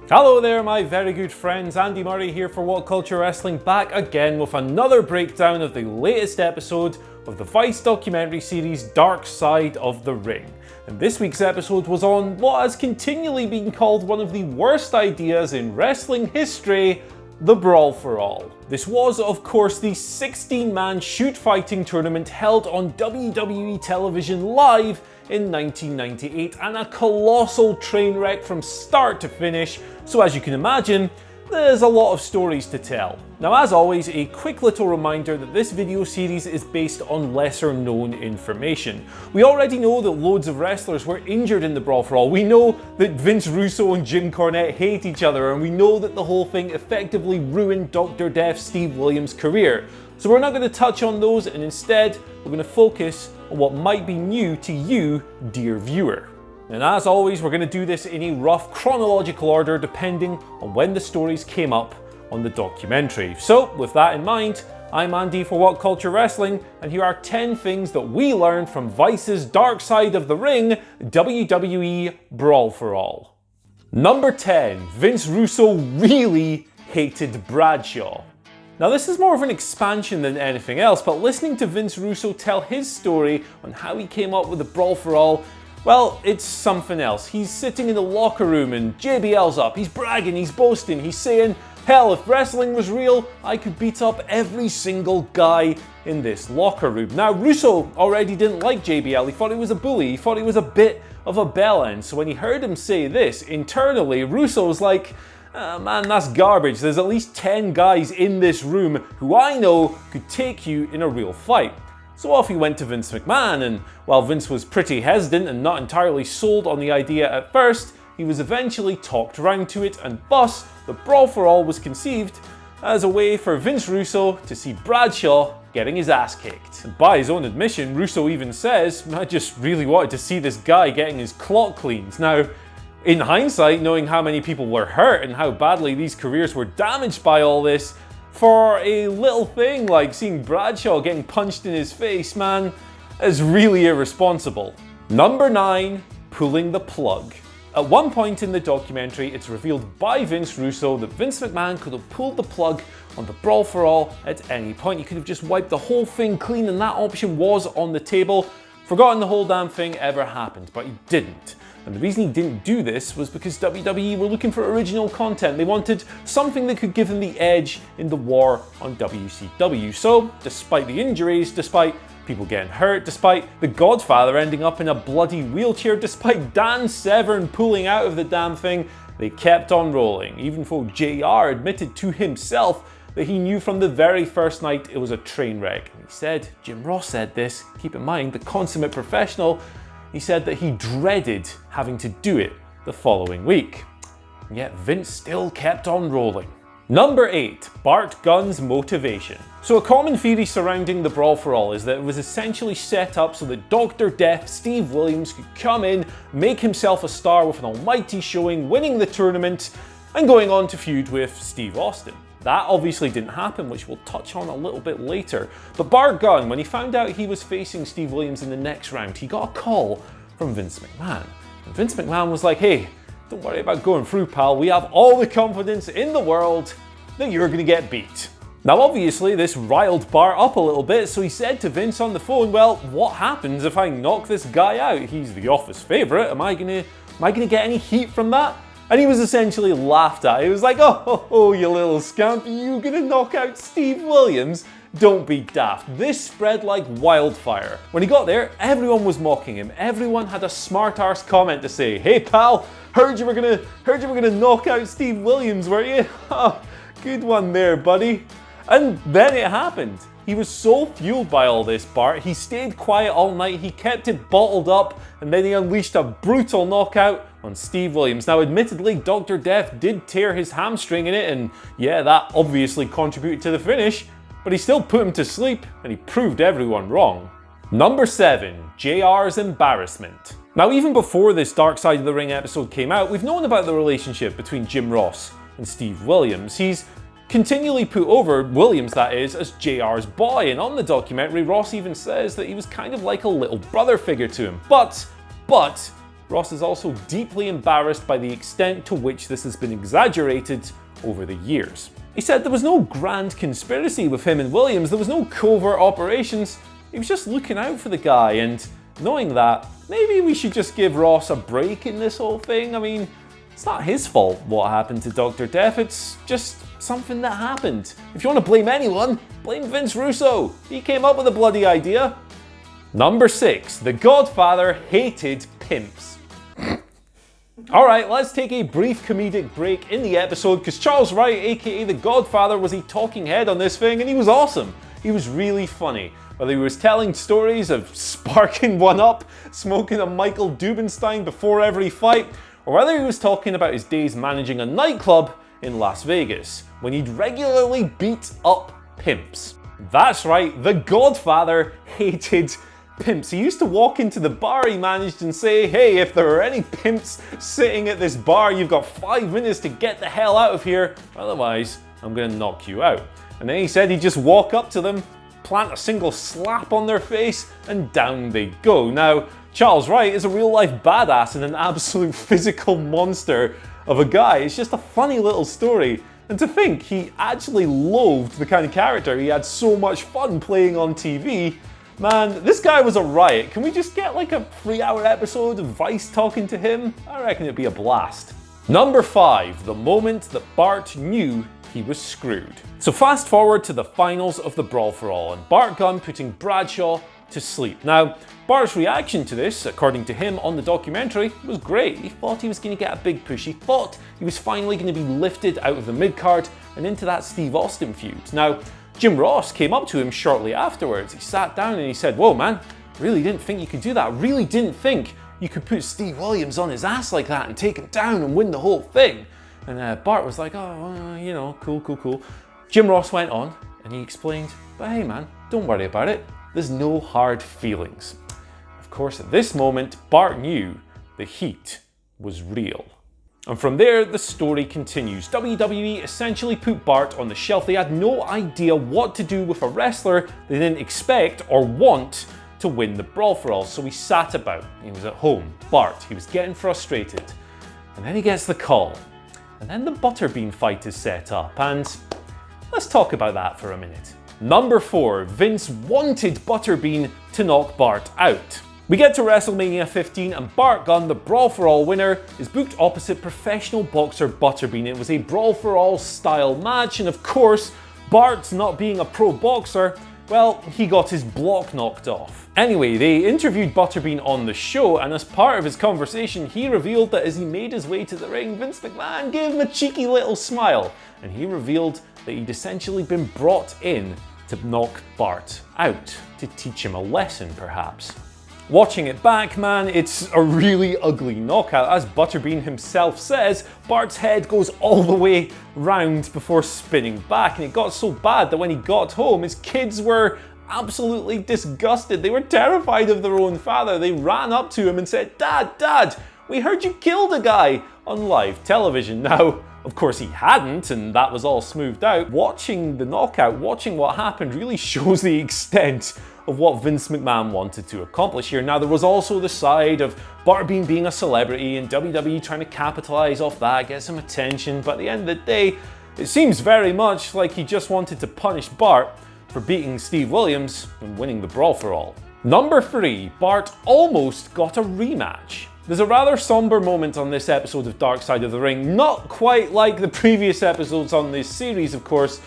Hello there my very good friends, Andy Murray here for What Culture Wrestling, back again with another breakdown of the latest episode of the Vice documentary series Dark Side of the Ring. And this week's episode was on what has continually been called one of the worst ideas in wrestling history, the Brawl for All. This was, of course, the 16-man shoot fighting tournament held on WWE television live in 1998, and a colossal train wreck from start to finish, so as you can imagine, there's a lot of stories to tell. Now, as always, a quick little reminder that this video series is based on lesser known information. We already know that loads of wrestlers were injured in the Brawl for All. We know that Vince Russo and Jim Cornette hate each other, and we know that the whole thing effectively ruined Dr. Death Steve Williams' career. So we're not going to touch on those, and instead we're going to focus on what might be new to you, dear viewer. And as always, we're going to do this in a rough chronological order depending on when the stories came up on the documentary. So with that in mind, I'm Andy for What Culture Wrestling, and here are 10 things that we learned from Vice's Dark Side of the Ring WWE Brawl for All. Number 10. Vince Russo really hated Bradshaw. Now this is more of an expansion than anything else, but listening to Vince Russo tell his story on how he came up with the Brawl for All, well, it's something else. He's sitting in the locker room and JBL's up, he's bragging, he's boasting, he's saying, hell, if wrestling was real, I could beat up every single guy in this locker room. Now Russo already didn't like JBL, he thought he was a bully, he thought he was a bit of a bellend, so when he heard him say this, internally, Russo was like, man, that's garbage. There's at least 10 guys in this room who I know could take you in a real fight. So off he went to Vince McMahon, and while Vince was pretty hesitant and not entirely sold on the idea at first, he was eventually talked around to it, and thus the Brawl for All was conceived as a way for Vince Russo to see Bradshaw getting his ass kicked. And by his own admission, Russo even says, I just really wanted to see this guy getting his clock cleaned. Now, in hindsight, knowing how many people were hurt and how badly these careers were damaged by all this, for a little thing like seeing Bradshaw getting punched in his face, man, is really irresponsible. Number 9. Pulling the plug. At one point in the documentary, it's revealed by Vince Russo that Vince McMahon could have pulled the plug on the Brawl for All at any point. He could have just wiped the whole thing clean, and that option was on the table. Forgotten the whole damn thing ever happened, but he didn't. And the reason he didn't do this was because WWE were looking for original content. They wanted something that could give them the edge in the war on WCW. So, despite the injuries, despite people getting hurt, despite the Godfather ending up in a bloody wheelchair, despite Dan Severn pulling out of the damn thing, they kept on rolling, even though JR admitted to himself that he knew from the very first night it was a train wreck. And he said, Jim Ross said this, keep in mind, the consummate professional, he said that he dreaded having to do it the following week. And yet Vince still kept on rolling. Number 8. Bart Gunn's motivation. So a common theory surrounding the Brawl for All is that it was essentially set up so that Dr. Death Steve Williams could come in, make himself a star with an almighty showing, winning the tournament, and going on to feud with Steve Austin. That obviously didn't happen, which we'll touch on a little bit later. But Bart Gunn, when he found out he was facing Steve Williams in the next round, he got a call from Vince McMahon. And Vince McMahon was like, hey, don't worry about going through, pal. We have all the confidence in the world that you're going to get beat. Now obviously this riled Bart up a little bit, so he said to Vince on the phone, well, what happens if I knock this guy out? He's the office favourite. Am I gonna get any heat from that? And he was essentially laughed at. He was like, oh, you little scamp, you gonna knock out Steve Williams? Don't be daft. This spread like wildfire. When he got there, everyone was mocking him. Everyone had a smart arse comment to say, hey pal, heard you were gonna knock out Steve Williams, were you? Oh, good one there, buddy. And then it happened. He was so fueled by all this, Bart, he stayed quiet all night, he kept it bottled up, and then he unleashed a brutal knockout on Steve Williams. Now admittedly, Dr. Death did tear his hamstring in it, and yeah, that obviously contributed to the finish, but he still put him to sleep, and he proved everyone wrong. Number 7. JR's embarrassment. Now even before this Dark Side of the Ring episode came out, we've known about the relationship between Jim Ross and Steve Williams. He's continually put over, Williams that is, as JR's boy, and on the documentary Ross even says that he was kind of like a little brother figure to him. But Ross is also deeply embarrassed by the extent to which this has been exaggerated over the years. He said there was no grand conspiracy with him and Williams, there was no covert operations, he was just looking out for the guy, and knowing that, maybe we should just give Ross a break in this whole thing. I mean, it's not his fault what happened to Dr. Death, it's just something that happened. If you want to blame anyone, blame Vince Russo. He came up with the bloody idea. Number 6, the Godfather hated pimps. Alright, let's take a brief comedic break in the episode because Charles Wright, aka the Godfather, was a talking head on this thing and he was awesome. He was really funny. Whether he was telling stories of sparking one up, smoking a Michael Dubenstein before every fight, or whether he was talking about his days managing a nightclub in Las Vegas, when he'd regularly beat up pimps. That's right, the Godfather hated pimps. He used to walk into the bar he managed and say, hey, if there are any pimps sitting at this bar, you've got 5 minutes to get the hell out of here, otherwise I'm gonna knock you out. And then he said he'd just walk up to them, plant a single slap on their face, and down they go. Now, Charles Wright is a real-life badass and an absolute physical monster of a guy. It's just a funny little story. And to think he actually loathed the kind of character he had so much fun playing on TV. Man, this guy was a riot. Can we just get like a 3-hour episode of Vice talking to him? I reckon it'd be a blast. Number 5, the moment that Bart knew he was screwed. So fast forward to the finals of the Brawl for All and Bart Gunn putting Bradshaw to sleep. Now, Bart's reaction to this, according to him on the documentary, was great. He thought he was going to get a big push. He thought he was finally going to be lifted out of the mid-card and into that Steve Austin feud. Now, Jim Ross came up to him shortly afterwards. He sat down and he said, whoa man, really didn't think you could do that. Really didn't think you could put Steve Williams on his ass like that and take him down and win the whole thing. And Bart was like, oh, you know, cool. Jim Ross went on and he explained, but hey man, don't worry about it. There's no hard feelings. Of course, at this moment, Bart knew the heat was real. And from there, the story continues. WWE essentially put Bart on the shelf. They had no idea what to do with a wrestler they didn't expect or want to win the Brawl for All. So he sat about. He was at home. Bart, he was getting frustrated. And then he gets the call. And then the Butterbean fight is set up. And let's talk about that for a minute. Number 4, Vince wanted Butterbean to knock Bart out. We get to WrestleMania 15 and Bart Gunn, the Brawl for All winner, is booked opposite professional boxer Butterbean. It was a Brawl for All style match, and of course, Bart, not being a pro boxer, well, he got his block knocked off. Anyway, they interviewed Butterbean on the show, and as part of his conversation, he revealed that as he made his way to the ring, Vince McMahon gave him a cheeky little smile, and he revealed that he'd essentially been brought in to knock Bart out, to teach him a lesson perhaps. Watching it back, man, it's a really ugly knockout. As Butterbean himself says, Bart's head goes all the way round before spinning back, and it got so bad that when he got home, his kids were absolutely disgusted. They were terrified of their own father. They ran up to him and said, Dad, we heard you killed a guy on live television. Now, of course he hadn't, and that was all smoothed out. Watching the knockout, watching what happened really shows the extent of what Vince McMahon wanted to accomplish here. Now, there was also the side of Butterbean being a celebrity and WWE trying to capitalize off that, get some attention, but at the end of the day, it seems very much like he just wanted to punish Bart for beating Steve Williams and winning the Brawl for All. Number 3, Bart almost got a rematch. There's a rather somber moment on this episode of Dark Side of the Ring, not quite like the previous episodes on this series, of course,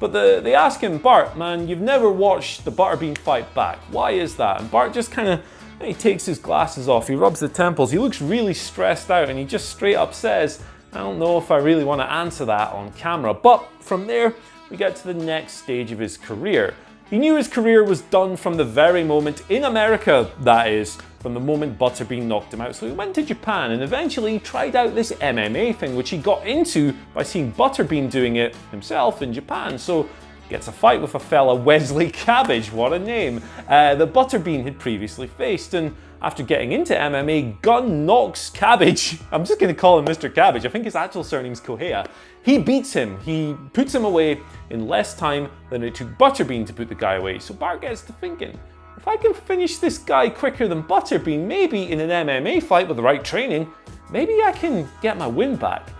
but they ask him, Bart, man, you've never watched the Butterbean fight back. Why is that? And Bart just kind of, he takes his glasses off, he rubs the temples, he looks really stressed out, and he just straight up says, I don't know if I really want to answer that on camera. But from there, we get to the next stage of his career. He knew his career was done from the very moment, in America that is, from the moment Butterbean knocked him out. So he went to Japan and eventually tried out this MMA thing, which he got into by seeing Butterbean doing it himself in Japan. So gets a fight with a fella, Wesley Cabbage, what a name, that Butterbean had previously faced. And after getting into MMA, Gunn knocks Cabbage, I'm just going to call him Mr. Cabbage, I think his actual surname's Kohea. He beats him, he puts him away in less time than it took Butterbean to put the guy away. So Bart gets to thinking, if if I can finish this guy quicker than Butterbean, maybe in an MMA fight with the right training, maybe I can get my win back.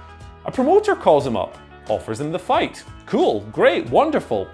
A promoter calls him up, offers him the fight. Cool, great, wonderful.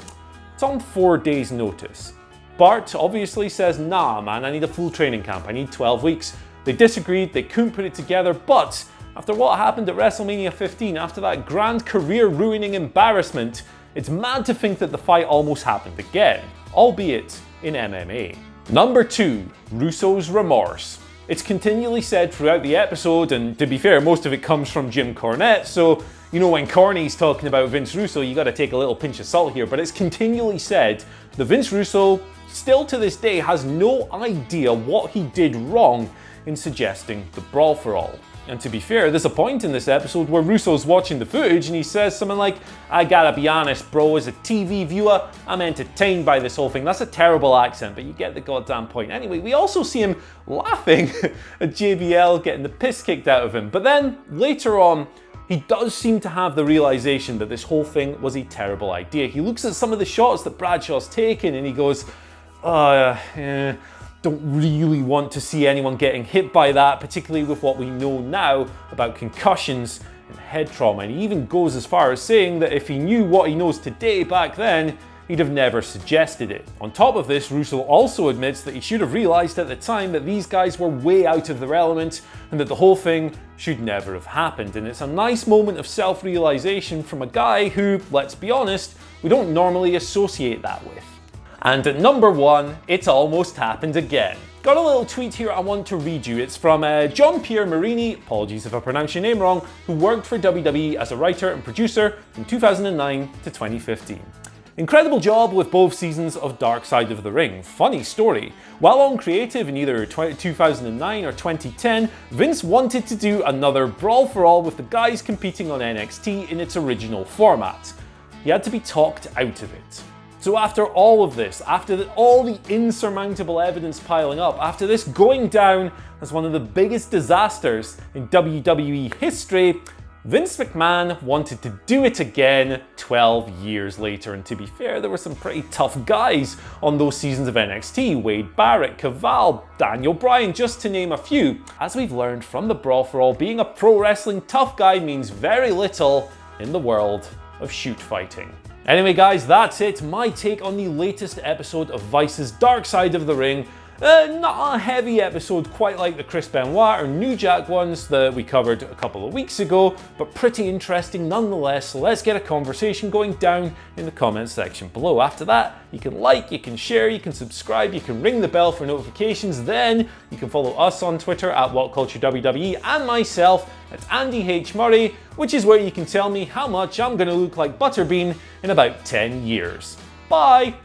It's on 4 days' notice. Bart obviously says, nah man, I need a full training camp, I need 12 weeks. They disagreed, they couldn't put it together, but after what happened at WrestleMania 15, after that grand career-ruining embarrassment, it's mad to think that the fight almost happened again, albeit in MMA. Number 2, Russo's remorse. It's continually said throughout the episode, and to be fair, most of it comes from Jim Cornette, so you know when Corny's talking about Vince Russo, you gotta take a little pinch of salt here, but it's continually said that Vince Russo, still to this day, has no idea what he did wrong in suggesting the Brawl for All. And to be fair, there's a point in this episode where Russo's watching the footage and he says something like, I gotta be honest bro, as a TV viewer, I'm entertained by this whole thing. That's a terrible accent, but you get the goddamn point. Anyway, we also see him laughing at JBL getting the piss kicked out of him. But then, later on, he does seem to have the realization that this whole thing was a terrible idea. He looks at some of the shots that Bradshaw's taken and he goes, don't really want to see anyone getting hit by that, particularly with what we know now about concussions and head trauma. And he even goes as far as saying that if he knew what he knows today back then, he'd have never suggested it. On top of this, Russo also admits that he should have realized at the time that these guys were way out of their element and that the whole thing should never have happened. And it's a nice moment of self-realization from a guy who, let's be honest, we don't normally associate that with. And at number 1, it's almost happened again. Got a little tweet here I want to read you. It's from John Pierre Marini, apologies if I pronounce your name wrong, who worked for WWE as a writer and producer from 2009 to 2015. Incredible job with both seasons of Dark Side of the Ring. Funny story. While on creative in either 2009 or 2010, Vince wanted to do another Brawl for All with the guys competing on NXT in its original format. He had to be talked out of it. So after all of this, after all the insurmountable evidence piling up, after this going down as one of the biggest disasters in WWE history, Vince McMahon wanted to do it again 12 years later. And to be fair, there were some pretty tough guys on those seasons of NXT. Wade Barrett, Caval, Daniel Bryan, just to name a few. As we've learned from the Brawl for All, being a pro wrestling tough guy means very little in the world of shoot fighting. Anyway guys, that's it. My take on the latest episode of Vice's Dark Side of the Ring. Not a heavy episode quite like the Chris Benoit or New Jack ones that we covered a couple of weeks ago, but pretty interesting nonetheless. So let's get a conversation going down in the comments section below. After that, you can like, you can share, you can subscribe, you can ring the bell for notifications. Then you can follow us on Twitter at WhatCultureWWE and myself at Andy H. Murray, which is where you can tell me how much I'm going to look like Butterbean in about 10 years. Bye!